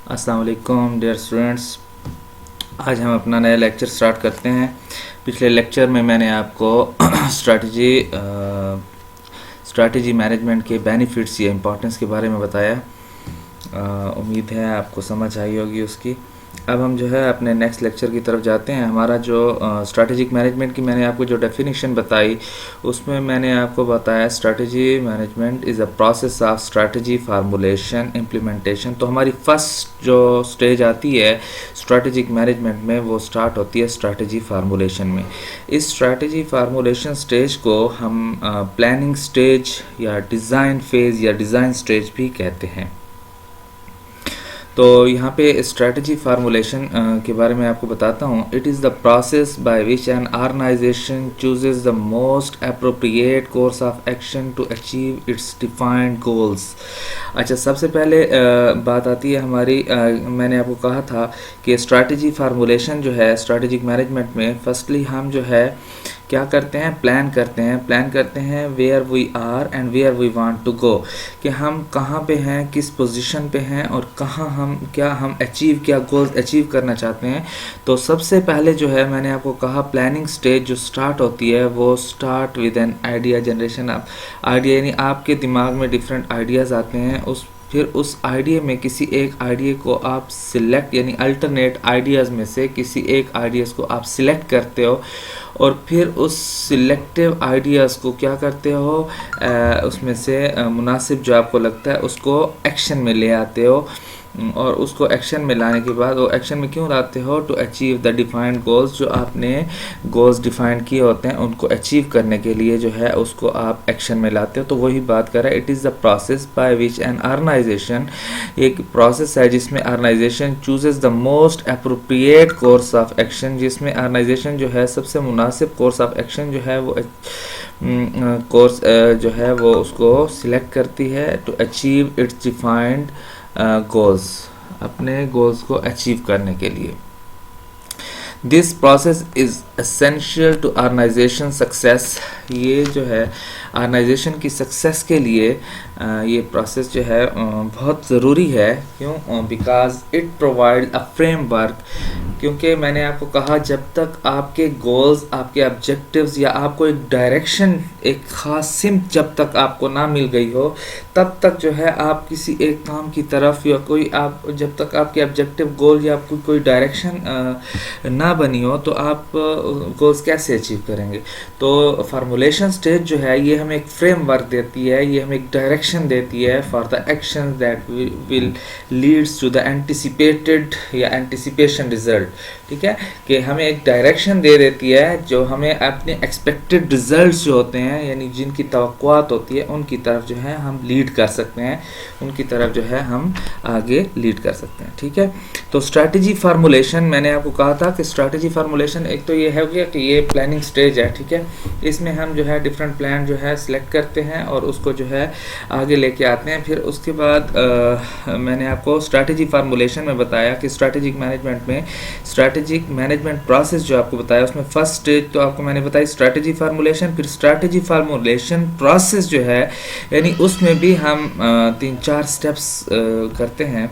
अस्सलाम वालेकुम dear students. आज हम अपना नया लेक्चर स्टार्ट करते हैं। पिछले लेक्चर में मैंने आपको स्ट्रैटेजी मैनेजमेंट के बेनिफिट्स या इम्पोर्टेंस के बारे में बताया। उम्मीद है आपको समझ आई होगी उसकी। अब हम जो है अपने नेक्स्ट लेक्चर की तरफ जाते हैं। हमारा जो स्ट्रैटेजिक मैनेजमेंट की मैंने आपको जो डेफिनेशन बताई, उसमें मैंने आपको बताया strategy management is a process of strategy formulation implementation. तो हमारी फर्स्ट जो स्टेज आती है स्ट्रैटेजिक मैनेजमेंट में, वो स्टार्ट होती है स्ट्रैटेजी फार्मूलेशन में। इस स्ट्रैटेजी फार्मूलेशन स्टेज को हम प्लानिंग स्टेज या डिज़ाइन फेज़ या डिज़ाइन स्टेज भी कहते हैं। तो यहाँ पे स्ट्रैटेजी फार्मूलेशन के बारे में आपको बताता हूँ। It is the process by which an organisation chooses the most appropriate course of action to achieve its defined goals. अच्छा, सबसे पहले बात आती है हमारी, मैंने आपको कहा था कि स्ट्रैटेजी फार्मूलेशन जो है स्ट्रैटेजिक मैनेजमेंट में, फर्स्टली हम जो है क्या करते हैं, प्लान करते हैं where we are and where we want to go, कि हम कहाँ पे हैं, किस पोजीशन पे हैं और कहाँ हम क्या गोल्स अचीव करना चाहते हैं। तो सबसे पहले जो है मैंने आपको कहा प्लानिंग स्टेज जो स्टार्ट होती है वो start with an idea generation of idea, यानी आपके दिमाग में डिफरेंट आइडियाज़ आते हैं। फिर उस आइडिया में किसी एक आइडिया को आप सिलेक्ट, यानी अल्टरनेट आइडियाज़ में से किसी एक आइडियाज़ को आप सिलेक्ट करते हो और फिर उस सिलेक्टिव आइडियाज़ को क्या करते हो, उसमें से मुनासिब जो आपको लगता है उसको एक्शन में ले आते हो। और उसको एक्शन में लाने के बाद, वो एक्शन में क्यों लाते हो, to achieve the defined goals. जो आपने गोल्स डिफाइन किए होते हैं उनको अचीव करने के लिए जो है उसको आप एक्शन में लाते हो। तो वही बात कर रहा है, it is the process by which an organisation, एक प्रोसेस है जिसमें organisation chooses the most appropriate course of action, जिसमें ऑर्गेनाइजेशन जो है सबसे मुनासिब कोर्स ऑफ एक्शन जो है वो कोर्स जो है वो उसको सिलेक्ट करती है to achieve its defined goals, अपने गोल्स को अचीव करने के लिए। This process is essential to organisation success. ये जो है ऑर्गेनाइजेशन की सक्सेस के लिए ये प्रोसेस जो है बहुत ज़रूरी है। क्यों? Because it provide a framework. क्योंकि मैंने आपको कहा जब तक आपके गोल्स, आपके ऑब्जेक्टिव्स या आपको एक डायरेक्शन, एक ख़ास सिमत जब तक आपको ना मिल गई हो, तब तक जो है आप किसी एक काम की तरफ या जब तक आपके ऑब्जेक्टिव गोल या आपको कोई डायरेक्शन ना बनी हो तो आप गोल्स कैसे अचीव करेंगे। तो फार्मूलेशन स्टेज जो है ये हमें एक फ्रेमवर्क देती है, ये हमें एक डायरेक्शन देती है for the action that will leads to the anticipated या एंटिसिपेशन रिजल्ट। ठीक है, कि हमें एक डायरेक्शन दे देती है जो हमें अपने एक्सपेक्टेड रिजल्ट्स जो होते हैं, यानी जिनकी तवक्कुआत होती है उनकी तरफ जो है हम लीड कर सकते हैं, उनकी तरफ जो है हम आगे लीड कर सकते हैं। ठीक है, तो स्ट्रैटेजी फार्मूलेशन मैंने आपको कहा था कि स्ट्रैटेजी फार्मूलेशन एक तो ये है कि ये प्लानिंग स्टेज है। ठीक है, इसमें हम जो है डिफरेंट प्लान जो है सिलेक्ट करते हैं और उसको जो है आगे लेके आते हैं। फिर उसके बाद मैंने आपको स्ट्रैटेजी फार्मूलेशन में बताया कि स्ट्रैटेजिक मैनेजमेंट में स्ट्रैटेजिक मैनेजमेंट प्रोसेस जो आपको बताया उसमें फर्स्ट स्टेज तो आपको मैंने बताई स्ट्रैटेजी फार्मूलेशन। फिर स्ट्रैटेजी फार्मूलेशन प्रोसेस जो है, यानी उसमें भी हम 3-4 स्टेप्स करते हैं।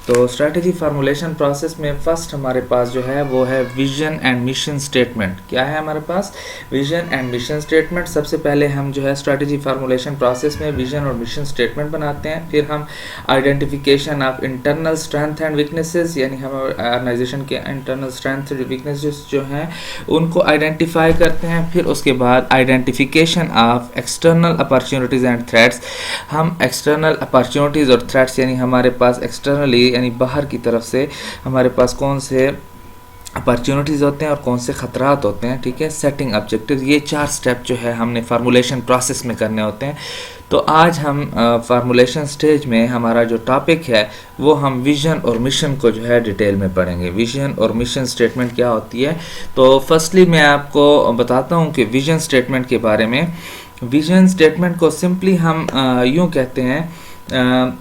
तो स्ट्रैटेजी फार्मूलेशन प्रोसेस में फर्स्ट हमारे पास जो है वो है विजन एंड मिशन स्टेटमेंट। क्या है हमारे पास? Vision and mission statement. सबसे पहले हम जो है स्ट्रैटेजी फार्मूलेशन प्रोसेस में विजन और मिशन स्टेटमेंट बनाते हैं। फिर हम identification of internal strength and weaknesses, यानी हम ऑर्गेनाइजेशन के इंटरनल स्ट्रेंथ एंड वीकनेसेस जो हैं उनको आइडेंटिफाई करते हैं। फिर उसके बाद identification of external opportunities and threats. हम एक्सटर्नल अपॉर्चुनिटीज़ और थ्रेट्स, यानी हमारे पास एक्सटर्नली यानी बाहर की तरफ से हमारे पास कौन से अपॉर्चुनिटीज़ होते हैं और कौन से ख़तरात होते हैं। ठीक है, सेटिंग ऑब्जेक्टिव, ये 4 स्टेप जो है हमने फार्मूलेशन प्रोसेस में करने होते हैं। तो आज हम फार्मूलेशन स्टेज में हमारा जो टॉपिक है वो हम विजन और मिशन को जो है डिटेल में पढ़ेंगे। विजन और मिशन स्टेटमेंट क्या होती है, तो फर्स्टली मैं आपको बताता हूँ कि विजन स्टेटमेंट के बारे में। विजन स्टेटमेंट को सिंपली हम यूँ कहते हैं,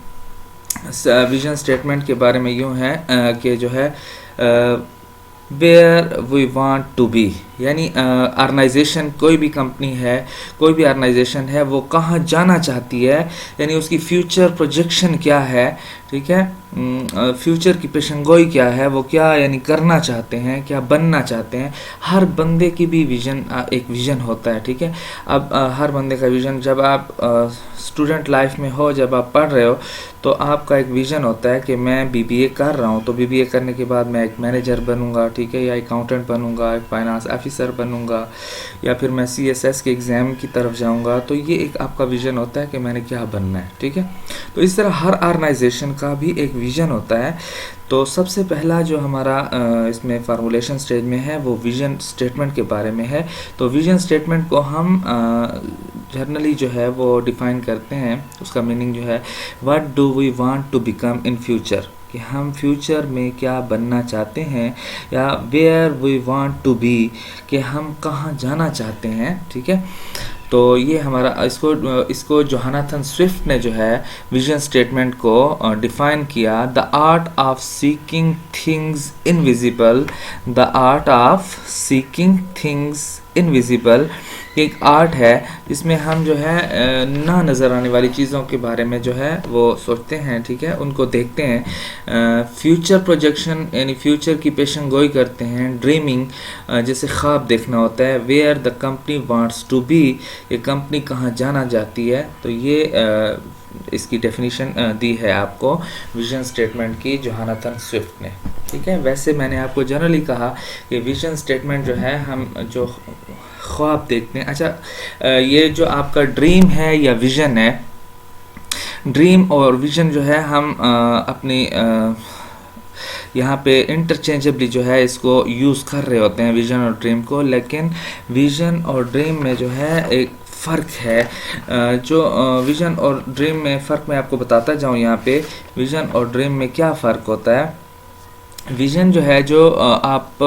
विजन स्टेटमेंट के बारे में यूँ है कि जो है where we want to be, यानी ऑर्गेनाइजेशन, कोई भी कंपनी है, कोई भी ऑर्गेनाइजेशन है, वो कहाँ जाना चाहती है, यानी उसकी फ्यूचर प्रोजेक्शन क्या है, ठीक है, फ्यूचर की पेशेंगोई क्या है, वो क्या यानी करना चाहते हैं, क्या बनना चाहते हैं। हर बंदे की भी विजन, एक विजन होता है, ठीक है। अब हर बंदे का विजन, जब आप स्टूडेंट लाइफ में हो, जब आप पढ़ रहे हो, तो आपका एक विजन होता है कि मैं बीबीए कर रहा हूँ, तो बीबीए करने के बाद मैं एक मैनेजर बनूंगा, ठीक है, या अकाउंटेंट बनूंगा, एक फाइनेंस ऑफिसर बनूंगा, या फिर मैं सीएसएस के एग्ज़ाम की तरफ जाऊंगा। तो ये एक आपका विजन होता है कि मैंने क्या बनना है, ठीक है। तो इस तरह हर ऑर्गेनाइजेशन का भी एक विजन होता है। तो सबसे पहला जो हमारा इसमें फार्मूलेशन स्टेज में है, वो विजन स्टेटमेंट के बारे में है। तो विजन स्टेटमेंट को हम जनरली जो है वो डिफाइन करते हैं, उसका मीनिंग जो है, what do we want to become in future, कि हम फ्यूचर में क्या बनना चाहते हैं, या where we want to be, कि हम कहाँ जाना चाहते हैं, ठीक है। तो ये हमारा इसको जोनाथन स्विफ्ट ने जो है विजन स्टेटमेंट को डिफाइन किया, the art of seeking things invisible, the art of seeking things invisible. एक आर्ट है जिसमें हम जो है ना नज़र आने वाली चीज़ों के बारे में जो है वो सोचते हैं, ठीक है, उनको देखते हैं। फ्यूचर प्रोजेक्शन यानी फ्यूचर की पेशन गोई करते हैं। ड्रीमिंग जैसे ख्वाब देखना होता है। Where the company wants to be, ये कंपनी कहाँ जाना चाहती है। तो ये इसकी डेफिनेशन दी है आपको विजन स्टेटमेंट की जोनाथन स्विफ्ट ने, ठीक है। वैसे मैंने आपको जनरली कहा कि विजन स्टेटमेंट जो है, हम जो ख्वाब देखते हैं, अच्छा ये जो आपका ड्रीम है या विजन है, ड्रीम और विजन जो है हम अपनी यहाँ पे इंटरचेंजेबली जो है इसको यूज़ कर रहे होते हैं, विजन और ड्रीम को। लेकिन विजन और ड्रीम में जो है एक फ़र्क है। जो विजन और ड्रीम में फ़र्क मैं आपको बताता जाऊँ। यहाँ पे विजन और ड्रीम में क्या फ़र्क होता है। विजन जो है, जो आप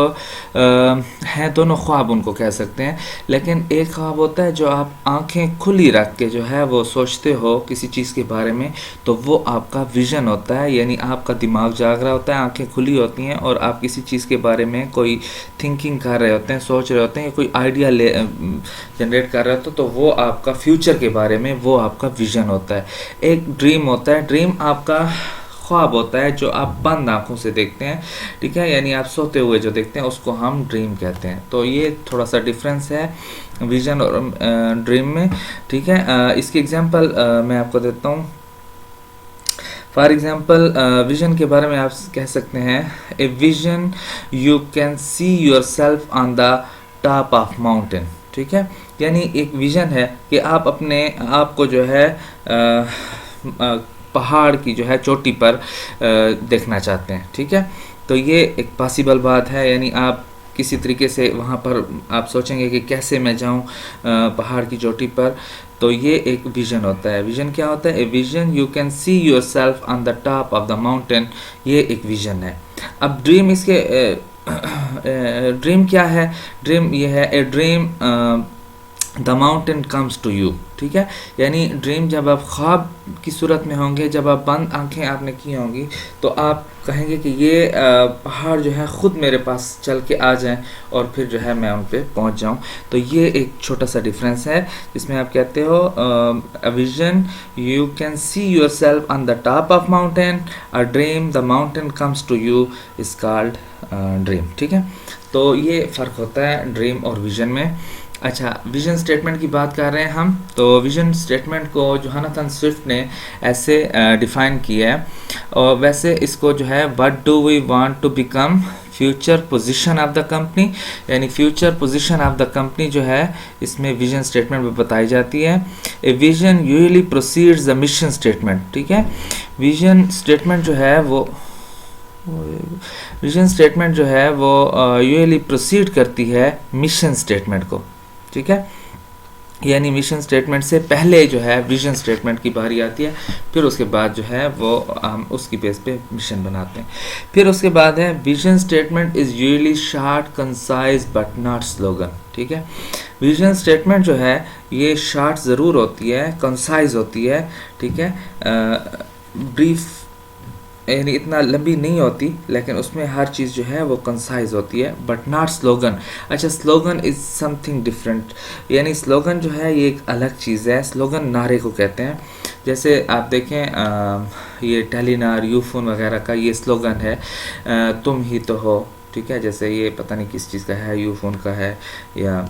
हैं, दोनों ख्वाब उनको कह सकते हैं। लेकिन एक ख्वाब होता है जो आप आंखें खुली रख के जो है वो सोचते हो किसी चीज़ के बारे में, तो वो आपका विजन होता है। यानी आपका दिमाग जाग रहा होता है, आंखें खुली होती हैं और आप किसी चीज़ के बारे में कोई थिंकिंग कर रहे होते हैं, सोच रहे होते हैं, कोई आइडिया जनरेट कर रहे होते हैं, तो वो आपका फ्यूचर के बारे में, वो आपका विजन होता है। एक ड्रीम होता है, ड्रीम आपका ख्वाब होता है जो आप बंद आंखों से देखते हैं, ठीक है, यानी आप सोते हुए जो देखते हैं उसको हम ड्रीम कहते हैं। तो ये थोड़ा सा डिफरेंस है विजन और ड्रीम में, ठीक है। इसकी एग्जांपल मैं आपको देता हूँ। फॉर एग्जांपल विजन के बारे में आप कह सकते हैं, a vision you can see yourself on the top of mountain, ठीक है। यानी एक विजन है कि आप अपने आप को जो है पहाड़ की जो है चोटी पर देखना चाहते हैं, ठीक है। तो ये एक पॉसिबल बात है, यानी आप किसी तरीके से वहाँ पर आप सोचेंगे कि कैसे मैं जाऊँ पहाड़ की चोटी पर। तो ये एक विजन होता है। विजन क्या होता है? A vision you can see yourself on the top of the mountain, ये एक विजन है। अब ड्रीम, इसके ड्रीम क्या है? ड्रीम ये है, a dream the mountain comes to you, ठीक है। यानी ड्रीम जब आप ख्वाब की सूरत में होंगे, जब आप बंद आंखें आपने की होंगी, तो आप कहेंगे कि ये पहाड़ जो है ख़ुद मेरे पास चल के आ जाएं और फिर जो है मैं उन पे पहुंच जाऊं। तो ये एक छोटा सा डिफरेंस है जिसमें आप कहते हो a vision you can see yourself on the top of mountain, a dream the mountain comes to you is called dream, ठीक है। तो ये फ़र्क होता है ड्रीम और विजन में। अच्छा, विजन स्टेटमेंट की बात कर रहे हैं हम। तो विजन स्टेटमेंट को जोनाथन स्विफ्ट ने ऐसे डिफ़ाइन किया है, और वैसे इसको जो है, what do we want to become, future position of the company, यानी future position of the company जो है इसमें विजन स्टेटमेंट में बताई जाती है। A vision usually proceeds the mission statement, ठीक है। विजन स्टेटमेंट जो है वो विजन स्टेटमेंट जो है वो यूजुअली प्रोसीड करती है मिशन स्टेटमेंट को, ठीक है। यानी मिशन स्टेटमेंट से पहले जो है विजन स्टेटमेंट की बारी आती है, फिर उसके बाद जो है वो हम उसकी बेस पे मिशन बनाते हैं। फिर उसके बाद है vision statement is usually short, concise but not slogan, ठीक है। विजन स्टेटमेंट जो है ये शॉर्ट ज़रूर होती है, कंसाइज होती है, ठीक है, ब्रीफ यानी इतना लंबी नहीं होती, लेकिन उसमें हर चीज़ जो है वो कंसाइज होती है, बट नॉट स्लोगन। अच्छा, स्लोगन इज़ समथिंग डिफरेंट, यानी स्लोगन जो है ये एक अलग चीज़ है। स्लोगन नारे को कहते हैं। जैसे आप देखें ये टेलीनार, यूफोन वगैरह का ये स्लोगन है, तुम ही तो हो, ठीक है। जैसे ये पता नहीं किस चीज़ का है, यूफोन का है या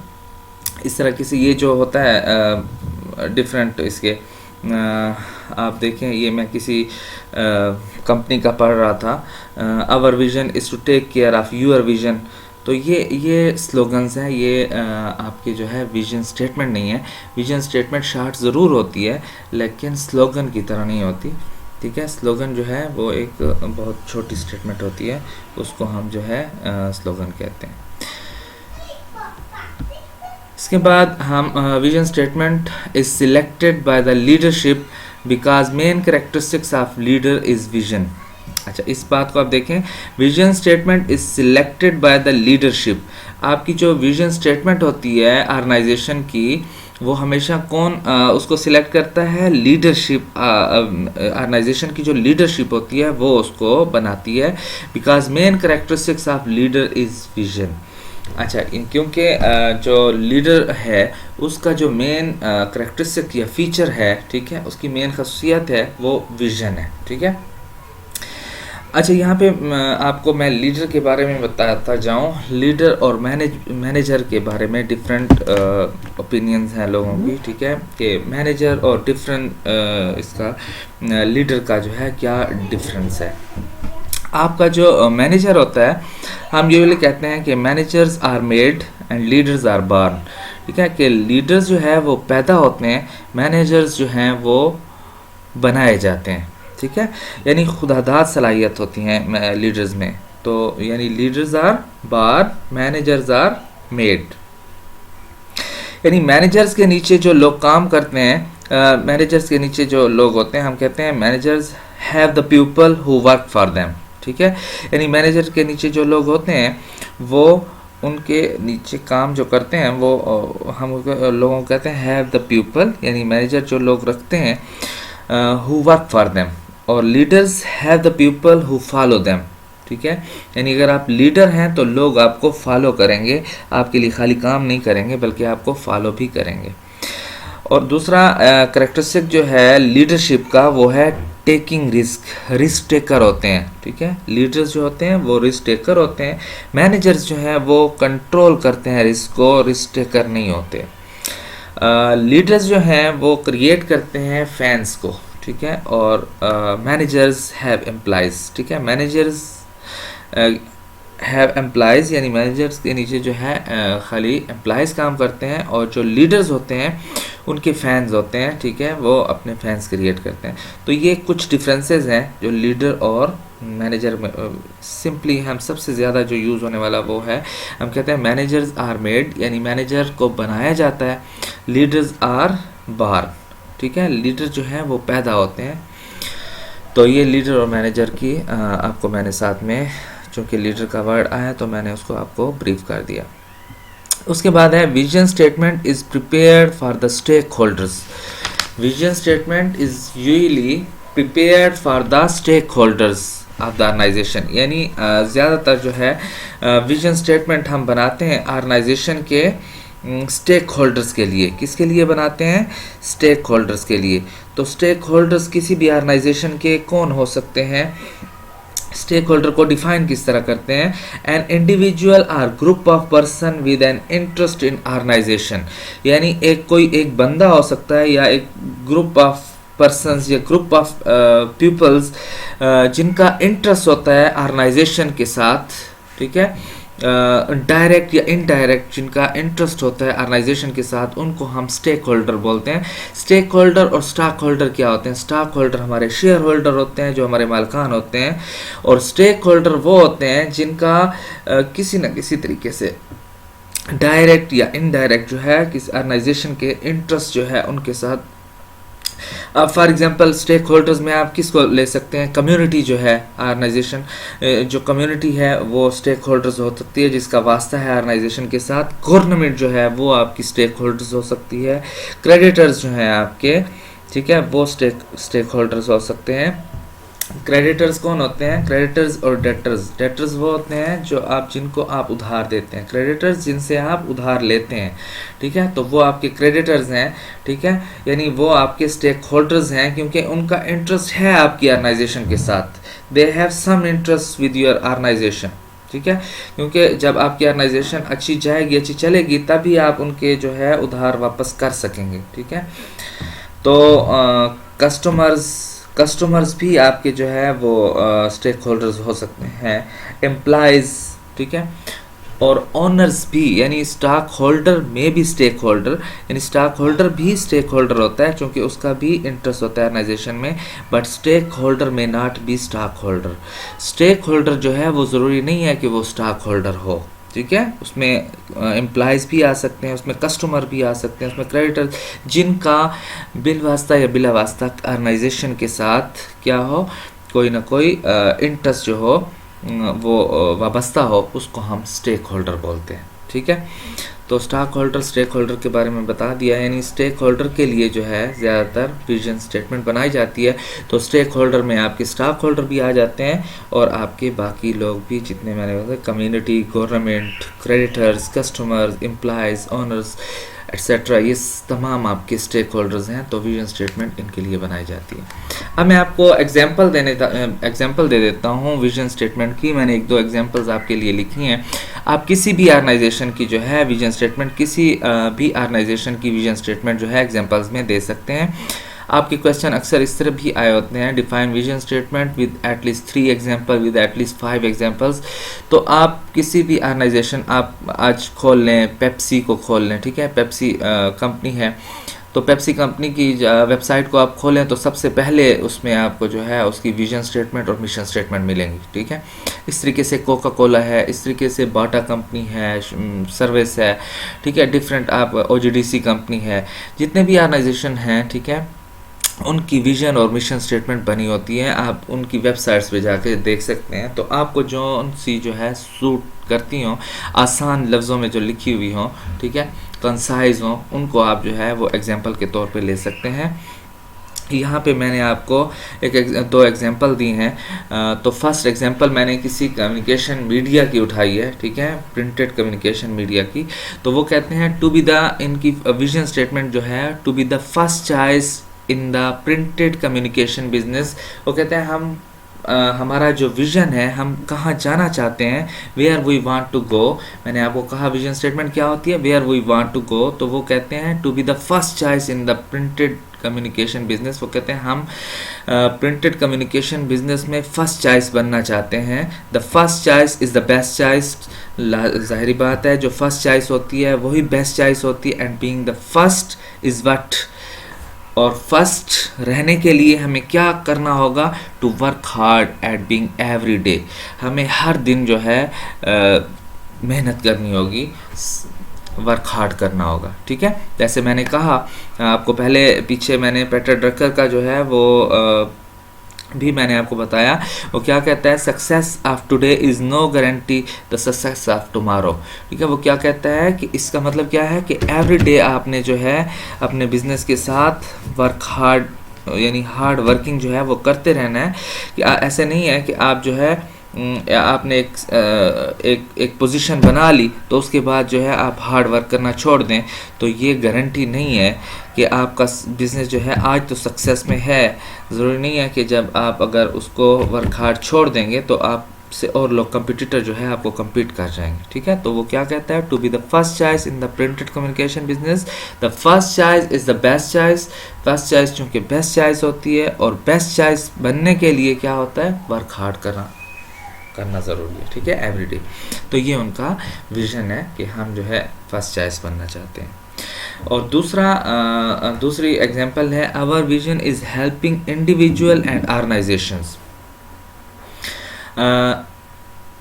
इस तरह किसी, ये जो होता है डिफरेंट इसके आप देखें, ये मैं किसी कंपनी का पढ़ रहा था, our vision is to take care of your vision. तो ये स्लोगन्स हैं, ये आपके जो है विजन स्टेटमेंट नहीं है। विजन स्टेटमेंट शार्ट ज़रूर होती है, लेकिन स्लोगन की तरह नहीं होती, ठीक है। स्लोगन जो है वो एक बहुत छोटी स्टेटमेंट होती है, उसको हम जो है स्लोगन कहते हैं। इसके बाद हम vision statement is selected by the leadership because main characteristics of leader is vision. अच्छा, इस बात को आप देखें, vision statement is selected by the leadership. आपकी जो विजन स्टेटमेंट होती है ऑर्गेनाइजेशन की, वो हमेशा कौन उसको सिलेक्ट करता है? लीडरशिप। ऑर्गेनाइजेशन की जो लीडरशिप होती है वो उसको बनाती है, because main characteristics of leader is vision. अच्छा, क्योंकि जो लीडर है उसका जो मेन करेक्टरिस्टिक या फीचर है, ठीक है, उसकी मेन खसूसियत है वो विजन है, ठीक है। अच्छा, यहाँ पे आपको मैं लीडर के बारे में बताता जाऊँ। लीडर और मैनेजर के बारे में डिफरेंट ओपिनियंस हैं लोगों की, ठीक है, कि मैनेजर और डिफरेंट इसका लीडर का जो है क्या डिफरेंस है। आपका जो मैनेजर होता है, हम यूजुअली कहते हैं कि managers are made and leaders are born, ठीक है, कि लीडर्स जो है वो पैदा होते हैं, मैनेजर्स जो हैं वो बनाए जाते हैं, ठीक है। यानी खुदादाद सलाहियत होती हैं लीडर्स में। तो यानी leaders are born, managers are made. यानी मैनेजर्स के नीचे जो लोग काम करते हैं, मैनेजर्स के नीचे जो लोग होते हैं, हम कहते हैं managers have the people who work for them, ठीक है। यानी मैनेजर के नीचे जो लोग होते हैं वो उनके नीचे काम जो करते हैं वो हम लोगों को कहते हैं हैव द पीपल, यानी मैनेजर जो लोग रखते हैं हु वर्क फॉर देम, और leaders have the people who follow them, ठीक है। यानी अगर आप लीडर हैं तो लोग आपको फॉलो करेंगे, आपके लिए खाली काम नहीं करेंगे बल्कि आपको फॉलो भी करेंगे। और दूसरा करेक्टरिस्टिक जो है लीडरशिप का वो है टेकिंग रिस्क, रिस्क टेकर होते हैं, ठीक है। लीडर्स जो होते हैं वो रिस्क टेकर होते हैं, मैनेजर्स जो हैं वो कंट्रोल करते हैं रिस्क को, रिस्क टेकर नहीं होते। लीडर्स जो हैं वो क्रिएट करते हैं फैंस को, ठीक है, और मैनेजर्स हैव एम्प्लॉइज, ठीक है। मैनेजर्स हैव एम्प्लॉइज, यानी मैनेजर्स के नीचे जो है खाली एम्प्लॉइज काम करते हैं, और जो लीडर्स होते हैं उनके फैंस होते हैं, ठीक है, वो अपने फैंस क्रिएट करते हैं। तो ये कुछ डिफरेंसेस हैं जो लीडर और मैनेजर में। सिंपली हम सबसे ज़्यादा जो यूज़ होने वाला वो है, हम कहते हैं मैनेजर्स आर मेड, यानी मैनेजर को बनाया जाता है, लीडर्स आर बॉर्न, ठीक है, लीडर जो है वो पैदा होते हैं। तो ये लीडर और मैनेजर की आपको मैंने साथ में, चूँकि लीडर का वर्ड आया तो मैंने उसको आपको ब्रीफ कर दिया। उसके बाद है vision statement is prepared for the stakeholders. Vision statement is usually prepared for the stakeholders of the organisation. यानी ज़्यादातर जो है विजन स्टेटमेंट हम बनाते हैं ऑर्गेनाइजेशन के स्टेक होल्डर्स के लिए। किसके लिए बनाते हैं? स्टेक होल्डर्स के लिए। तो स्टेक होल्डर्स किसी भी ऑर्गेनाइजेशन के कौन हो सकते हैं? स्टेक होल्डर को डिफाइन किस तरह करते हैं? An individual or group of person with an interest in organisation. यानी एक बंदा हो सकता है या एक ग्रुप ऑफ पर्सन्स या ग्रुप ऑफ पीपल्स जिनका इंटरेस्ट होता है ऑर्गेनाइजेशन के साथ, ठीक है, डायरेक्ट या इनडायरेक्ट जिनका इंटरेस्ट होता है ऑर्गेनाइजेशन के साथ, उनको हम स्टेक होल्डर बोलते हैं। स्टेक होल्डर और स्टॉक होल्डर क्या होते हैं? स्टॉक होल्डर हमारे शेयर होल्डर होते हैं जो हमारे मालिकान होते हैं, और स्टेक होल्डर वो होते हैं जिनका किसी न किसी तरीके से डायरेक्ट या इनडायरेक्ट जो है किसी ऑर्गेनाइजेशन के इंटरेस्ट जो है उनके साथ। अब फॉर एग्जांपल स्टेक होल्डर्स में आप किसको ले सकते हैं? कम्युनिटी जो है ऑर्गेनाइजेशन, जो कम्युनिटी है वो स्टेक होल्डर्स हो सकती है जिसका वास्ता है ऑर्गेनाइजेशन के साथ। गवर्नमेंट जो है वो आपकी स्टेक होल्डर्स हो सकती है। क्रेडिटर्स जो हैं आपके, ठीक है, वो स्टेक होल्डर्स हो सकते हैं। क्रेडिटर्स कौन होते हैं? क्रेडिटर्स और डेटर्स। डेटर्स वो होते हैं जो जिनको आप उधार देते हैं, क्रेडिटर्स जिनसे आप उधार लेते हैं, ठीक है, तो वो आपके क्रेडिटर्स हैं, ठीक है, यानी वो आपके स्टेक होल्डर्स हैं, क्योंकि उनका इंटरेस्ट है आपकी ऑर्गेनाइजेशन के साथ, they have some interest with your organisation, ठीक है, क्योंकि जब आपकी ऑर्गेनाइजेशन अच्छी जाएगी, अच्छी चलेगी, तभी आप उनके जो है उधार वापस कर सकेंगे, ठीक है। तो कस्टमर्स भी आपके जो है वो स्टेक होल्डर्स हो सकते हैं, एम्प्लॉयज़, ठीक है, और ओनर्स भी, यानी स्टॉक होल्डर में भी स्टेक होल्डर, यानी स्टॉक होल्डर भी स्टेक होल्डर होता है, क्योंकि उसका भी इंटरेस्ट होता है ऑर्गेनाइजेशन में, but stakeholder may not be stockholder. Stakeholder जो है वो ज़रूरी नहीं है कि वो स्टॉक होल्डर हो, ठीक है, उसमें एम्प्लॉयज़ भी आ सकते हैं, उसमें कस्टमर भी आ सकते हैं, उसमें क्रेडिटर जिनका बिल वास्ता या बिला वास्ता ऑर्गेनाइजेशन के साथ क्या हो, कोई ना कोई इंटरेस्ट जो हो वो वाबस्ता हो, उसको हम स्टेक होल्डर बोलते हैं, ठीक है। तो स्टॉक होल्डर, स्टेक होल्डर के बारे में बता दिया, यानी स्टेक होल्डर के लिए जो है ज़्यादातर विजन स्टेटमेंट बनाई जाती है। तो स्टेक होल्डर में आपके स्टॉक होल्डर भी आ जाते हैं, और आपके बाकी लोग भी जितने मैंने बताया, community, government, creditors, customers, employees, owners etcetera, ये तमाम आपके स्टेक होल्डर्स हैं। तो विजन स्टेटमेंट इनके लिए बनाई जाती है। अब मैं आपको एग्जांपल दे देता हूँ विजन स्टेटमेंट की। मैंने 1-2 एग्जांपल्स आपके लिए लिखी हैं। आप किसी भी ऑर्गेनाइजेशन की जो है विजन स्टेटमेंट, किसी भी ऑर्गेनाइजेशन की विजन स्टेटमेंट जो है एग्जांपल्स में दे सकते हैं। आपके क्वेश्चन अक्सर इस तरह भी आए होते हैं, define vision statement with at least 3 example, with at least 5 examples. तो आप किसी भी ऑर्गेनाइजेशन, आप आज खोल लें, पेप्सी को खोल लें, ठीक है, पेप्सी कंपनी है, तो पेप्सी कंपनी की वेबसाइट को आप खोलें तो सबसे पहले उसमें आपको जो है उसकी विजन स्टेटमेंट और मिशन स्टेटमेंट मिलेंगी, ठीक है। इस तरीके से कोका कोला है, इस तरीके से बाटा कंपनी है, सर्विस है, ठीक है, डिफरेंट आप ओजीडीसी कंपनी है, जितने भी ऑर्गेनाइजेशन हैं, ठीक है, उनकी विजन और मिशन स्टेटमेंट बनी होती है। आप उनकी वेबसाइट्स पे जाके देख सकते हैं। तो आपको जो सी जो है सूट करती हों, आसान लफ्ज़ों में जो लिखी हुई हों, ठीक है, कंसाइज हों, उनको आप जो है वो एग्जांपल के तौर पे ले सकते हैं। यहाँ पे मैंने आपको 2 एग्जांपल दी हैं। तो फर्स्ट एग्जांपल मैंने किसी कम्युनिकेशन मीडिया की उठाई है, ठीक है, प्रिंटेड कम्युनिकेशन मीडिया की। तो वो कहते हैं टू बी द, इनकी विजन स्टेटमेंट जो है, to be the first choice in the printed communication business. वो कहते हैं हम हमारा जो विज़न है, हम कहाँ जाना चाहते हैं, where we want to go. मैंने आपको कहा विजन स्टेटमेंट क्या होती है, where we want to go. तो वो कहते हैं to be the first choice in the printed communication business. वो कहते हैं हम प्रिंटेड कम्युनिकेशन बिजनेस में फर्स्ट चॉइस बनना चाहते हैं। The first choice is the best choice. ज़ाहिरी बात है, जो फर्स्ट चॉइस होती है वही बेस्ट चॉइस होती है। And being the first is what, और फर्स्ट रहने के लिए हमें क्या करना होगा, to work hard at being every day. हमें हर दिन जो है मेहनत करनी होगी, वर्क हार्ड करना होगा, ठीक है। जैसे मैंने कहा आपको पीछे मैंने पीटर ड्रकर का जो है वो भी मैंने आपको बताया। वो क्या कहता है, success of today is no guarantee the success of tomorrow, ठीक है। वो क्या कहता है कि इसका मतलब क्या है कि एवरी डे आपने जो है अपने बिजनेस के साथ वर्क हार्ड, यानी हार्ड वर्किंग जो है वो करते रहना है। कि ऐसे नहीं है कि आप जो है आपने एक पोजीशन बना ली तो उसके बाद जो है आप हार्ड वर्क करना छोड़ दें। तो ये गारंटी नहीं है कि आपका बिज़नेस जो है आज तो सक्सेस में है। ज़रूरी नहीं है कि जब आप अगर उसको वर्क हार्ड छोड़ देंगे तो आप से और लोग कंपटीटर जो है आपको compete कर जाएंगे, ठीक है। तो वो क्या कहता है, to be the first choice in the printed communication business, the first choice is the best choice. First choice चूँकि बेस्ट चॉइस होती है, और बेस्ट चॉइस बनने के लिए क्या होता है, वर्क हार्ड करना ज़रूरी है, ठीक है, एवरीडे। तो ये उनका विजन है कि हम जो है फर्स्ट चॉइस बनना चाहते हैं। और दूसरी एग्जांपल है, our vision is helping individual and organisations.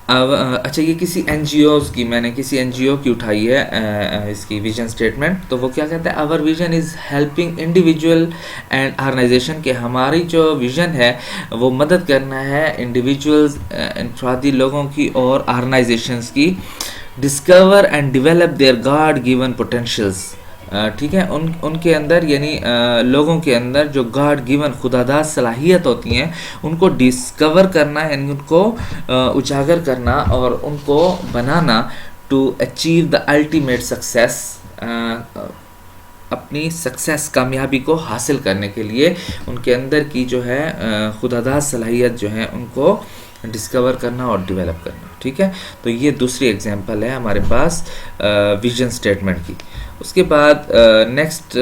अच्छा, ये किसी NGOs की, मैंने किसी NGO की उठाई है इसकी विजन स्टेटमेंट। तो वो क्या कहता है, our vision is helping individual and organisation, के हमारी जो विजन है वो मदद करना है इंडिविजुअल्स, इंफरादी लोगों की और ऑर्गेनाइजेशंस की, discover and develop their God given potentials, ठीक है, उनके अंदर यानी लोगों के अंदर जो गॉड गिवन खुदादाद सलाहियत होती हैं उनको डिस्कवर करना, यानी उनको उजागर करना और उनको बनाना to achieve the ultimate success, अपनी सक्सेस कामयाबी को हासिल करने के लिए उनके अंदर की जो है खुदादाद सलाहियत जो है उनको डिस्कवर करना और डेवलप करना। ठीक है, तो ये दूसरी एग्जांपल है हमारे पास विजन स्टेटमेंट की। उसके बाद नेक्स्ट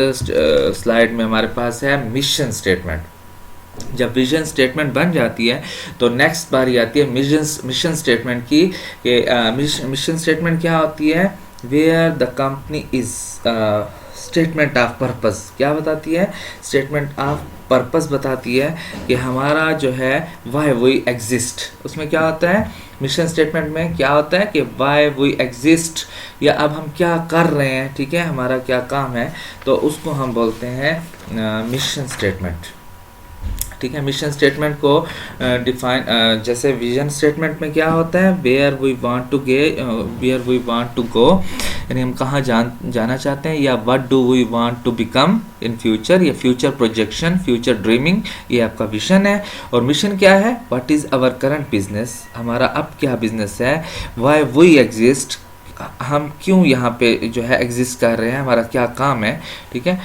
स्लाइड में हमारे पास है मिशन स्टेटमेंट। जब विजन स्टेटमेंट बन जाती है तो नेक्स्ट बारी आती है मिशन स्टेटमेंट की। मिशन स्टेटमेंट क्या होती है? Where the company is. Statement of purpose क्या बताती है? स्टेटमेंट ऑफ पर्पस बताती है कि हमारा जो है वाई वी एग्जिस्ट। उसमें क्या होता है? मिशन स्टेटमेंट में क्या होता है कि वाई वी एग्जिस्ट, या अब हम क्या कर रहे हैं, ठीक है, हमारा क्या काम है, तो उसको हम बोलते हैं मिशन स्टेटमेंट। ठीक है, मिशन स्टेटमेंट को डिफाइन जैसे विजन स्टेटमेंट में क्या होता है? Where we want to go, यानी हम कहाँ जाना चाहते हैं, या what do we want to become in future, या फ्यूचर प्रोजेक्शन, फ्यूचर ड्रीमिंग, ये आपका विजन है। और मिशन क्या है? What is our current business, हमारा अब क्या बिजनेस है। व्हाई वी एग्जिस्ट, हम क्यों यहाँ पे जो है एग्जिस्ट कर रहे हैं, हमारा क्या काम है। ठीक है,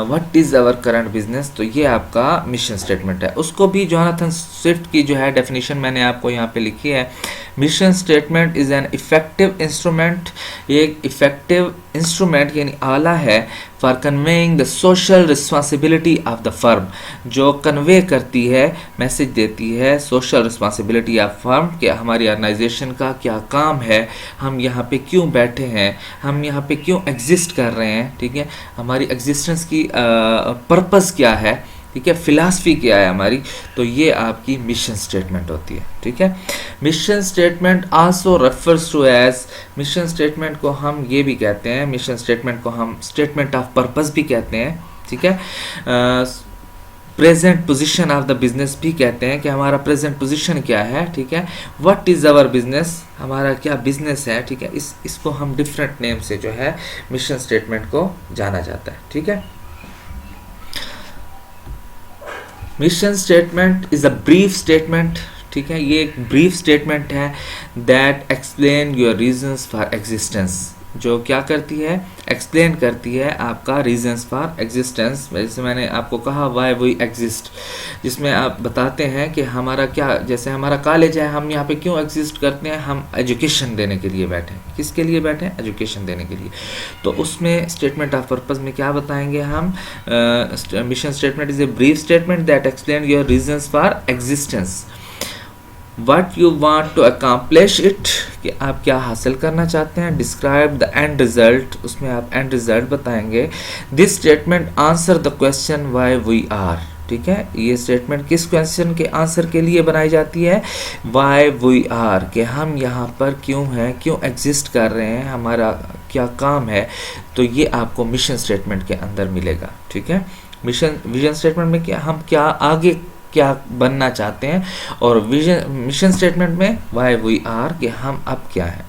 what is our current business, तो ये आपका मिशन स्टेटमेंट है। उसको भी जोनाथन स्विफ्ट की जो है डेफिनेशन मैंने आपको यहाँ पे लिखी है। Mission statement is an effective instrument, ये एक इफेक्टिव इंस्ट्रूमेंट यानी आला है for conveying the social responsibility of the firm, जो कन्वे करती है, मैसेज देती है सोशल रिस्पॉन्सिबिलिटी ऑफ फर्म कि हमारी ऑर्गेनाइजेशन का क्या काम है, हम यहाँ पे क्यों बैठे हैं, हम यहाँ पे क्यों एग्जिस्ट कर रहे हैं। ठीक है, हमारी एग्जिस्टेंस की पर्पस क्या है, ठीक है, फिलॉसफी क्या है हमारी, तो ये आपकी मिशन स्टेटमेंट होती है। ठीक है, mission statement also refers to as, mission statement को हम ये भी कहते हैं, मिशन स्टेटमेंट को हम स्टेटमेंट ऑफ पर्पस भी कहते हैं। ठीक है, present position of the business भी कहते हैं कि हमारा प्रेजेंट पोजीशन क्या है। ठीक है, व्हाट इज़ आवर बिजनेस, हमारा क्या बिजनेस है। ठीक है, इसको हम डिफरेंट नेम से जो है मिशन स्टेटमेंट को जाना जाता है। ठीक है, mission statement is a brief statement. ठीक है, ये एक ब्रीफ स्टेटमेंट है that explain your reasons for existence, जो क्या करती है? एक्सप्लेन करती है आपका रीजंस फॉर एग्जिस्टेंस। जैसे मैंने आपको कहा वाई वी एग्जिस्ट, जिसमें आप बताते हैं कि हमारा क्या, जैसे हमारा कॉलेज है, हम यहाँ पे क्यों एग्जिस्ट करते हैं, हम एजुकेशन देने के लिए बैठे हैं। किसके लिए बैठे हैं? एजुकेशन देने के लिए। तो उसमें स्टेटमेंट ऑफ पर्पस में क्या बताएंगे हम? Mission statement is a brief statement that explain your reasons for existence, What you want to accomplish it, कि आप क्या हासिल करना चाहते हैं। Describe the end result, उसमें आप end result बताएंगे। This statement answer the question why we are। ठीक है, ये स्टेटमेंट किस क्वेश्चन के आंसर के लिए बनाई जाती है? वाई वी आर, कि हम यहाँ पर क्यों हैं, क्यों एग्जिस्ट कर रहे हैं, हमारा क्या काम है। तो ये आपको मिशन स्टेटमेंट के अंदर मिलेगा। ठीक है, विजन स्टेटमेंट में क्या, हम क्या आगे क्या बनना चाहते हैं, और मिशन स्टेटमेंट में वाई वी आर, कि हम अब क्या हैं।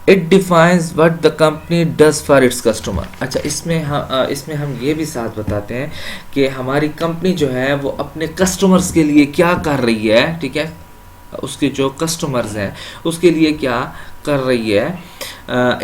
It defines what the company does for its customer. अच्छा, इसमें हम ये भी साथ बताते हैं कि हमारी कंपनी जो है वो अपने कस्टमर्स के लिए क्या कर रही है। ठीक है, उसके जो कस्टमर्स हैं उसके लिए क्या कर रही है,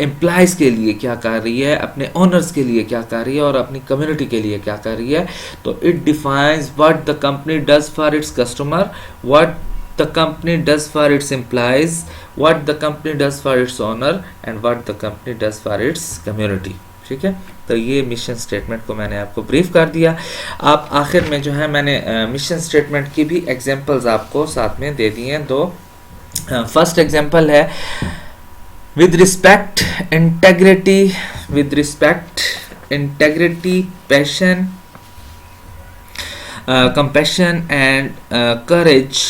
एम्प्लॉयज़ के लिए क्या कर रही है, अपने ओनर्स के लिए क्या कर रही है, और अपनी कम्युनिटी के लिए क्या कर रही है। तो it defines what the company does for its customer, what the company does for its employees, what the company does for its owner, and what the company does for its community. ठीक है, तो ये mission statement को मैंने आपको brief कर दिया। आप आखिर में जो है मैंने मिशन स्टेटमेंट की भी एग्जांपल्स आपको साथ में दे दिए हैं दो। फर्स्ट एग्जांपल है with respect integrity passion compassion and courage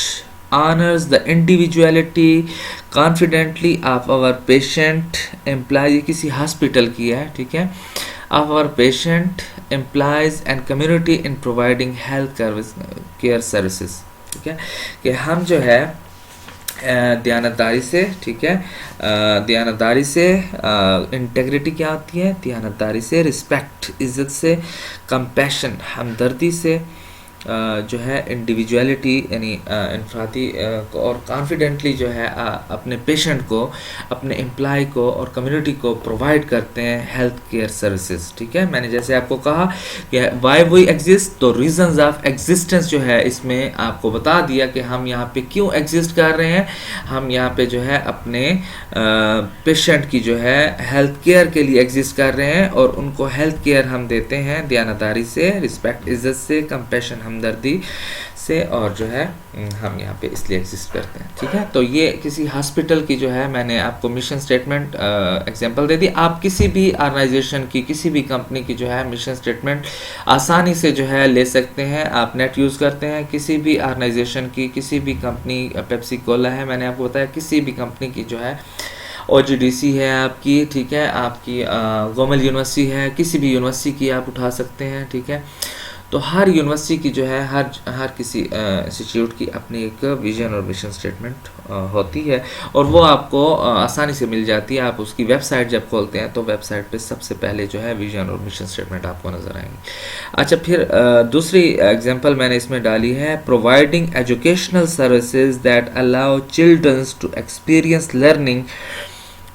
honors the individuality confidently of our patient employee, किसी हॉस्पिटल की है। ठीक है, of our patient employees and community in providing health care services। ठीक है, कि हम जो है दयानतदारी से, ठीक है, दयानतदारी से, इंटेग्रिटी क्या होती है, दयानतदारी से, रिस्पेक्ट इज़्ज़त से, कंपैशन हमदर्दी से, जो है इंडिविजुअलिटी यानी इनफरादी और कॉन्फिडेंटली जो है अपने पेशेंट को, अपने एम्प्लॉय को और कम्युनिटी को प्रोवाइड करते हैं हेल्थ केयर सर्विसेज, ठीक है। मैंने जैसे आपको कहा कि वाई वी एग्जिस्ट, तो रीजंस ऑफ एग्जिस्टेंस जो है इसमें आपको बता दिया कि हम यहाँ पे क्यों एग्जिस्ट कर रहे हैं। हम यहाँ पे जो है अपने पेशेंट की जो है हेल्थ केयर के लिए एग्जिस्ट कर रहे हैं और उनको हेल्थ केयर हम देते हैं दयानतदारी से, रिस्पेक्ट इज़्ज़त से, कंपैशन हमदर्दी से, और जो है हम यहाँ पे इसलिए एग्जिस्ट करते हैं, ठीक है। तो ये किसी हॉस्पिटल की जो है मैंने आपको मिशन स्टेटमेंट एग्जांपल दे दी। आप किसी भी ऑर्गेनाइजेशन की, किसी भी कंपनी की जो है मिशन स्टेटमेंट आसानी से जो है ले सकते हैं। आप नेट यूज़ करते हैं, किसी भी ऑर्गेनाइजेशन की, किसी भी कंपनी, पेप्सी कोला है, मैंने आपको बताया, किसी भी कंपनी की जो है OGDC है आपकी, ठीक है, आपकी गोमल यूनिवर्सिटी है, किसी भी यूनिवर्सिटी की आप उठा सकते हैं, ठीक है। तो हर यूनिवर्सिटी की जो है हर किसी इंस्टीट्यूट की अपनी एक विजन और मिशन स्टेटमेंट होती है और वो आपको आसानी से मिल जाती है। आप उसकी वेबसाइट जब खोलते हैं तो वेबसाइट पे सबसे पहले जो है विजन और मिशन स्टेटमेंट आपको नज़र आएंगी। अच्छा, फिर दूसरी एग्जांपल मैंने इसमें डाली है, providing educational services that allow childrens to experience learning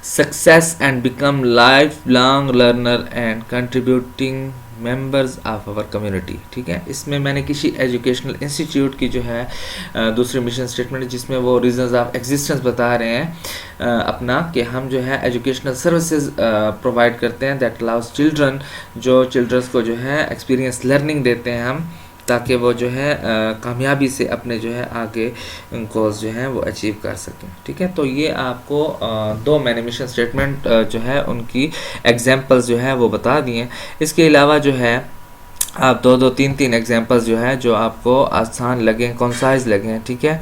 success and become life long learner and contributing members of our community, ठीक है। इसमें मैंने किसी एजुकेशनल इंस्टीट्यूट की जो है दूसरी मिशन स्टेटमेंट जिसमें वो रीजंस ऑफ एग्जिस्टेंस बता रहे हैं अपना, कि हम जो है एजुकेशनल सर्विसेज प्रोवाइड करते हैं दैट अलाउज चिल्ड्रन, जो चिल्ड्रंस को जो है एक्सपीरियंस लर्निंग देते हैं हम, ताकि वो जो है कामयाबी से अपने जो है आगे गोल्स जो हैं वो अचीव कर सकें, ठीक है। तो ये आपको दो मैंने मिशन स्टेटमेंट जो है उनकी एग्जांपल्स जो है वो बता दिए हैं। इसके अलावा जो है आप दो तीन एग्जांपल्स जो है जो आपको आसान लगें, कॉन्साइज लगें, ठीक है,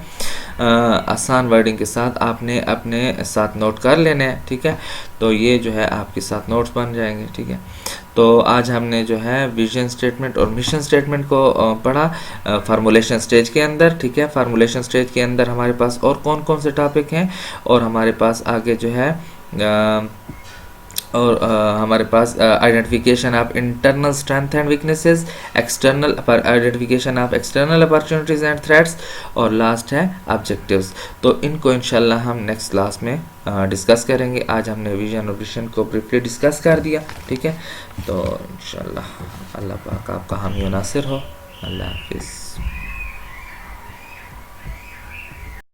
आसान वर्डिंग के साथ आपने अपने साथ नोट कर लेने हैं, ठीक है। तो ये जो है आपके साथ नोट्स बन जाएंगे, ठीक है। तो आज हमने जो है विजन स्टेटमेंट और मिशन स्टेटमेंट को पढ़ा फार्मूलेशन स्टेज के अंदर, ठीक है। फार्मूलेशन स्टेज के अंदर हमारे पास और कौन कौन से टॉपिक हैं और हमारे पास आगे जो है हमारे पास identification of internal strength and weaknesses, external identification of external opportunities and threats, और लास्ट है ऑब्जेक्टिव्स। तो इनको इंशाल्लाह हम नेक्स्ट क्लास में डिस्कस करेंगे। आज हमने विजन और मिशन को ब्रीफली डिस्कस कर दिया, ठीक है। तो इंशाल्लाह अल्लाह पाक आपका हामी नासिर हो। अल्लाह हाफिज़।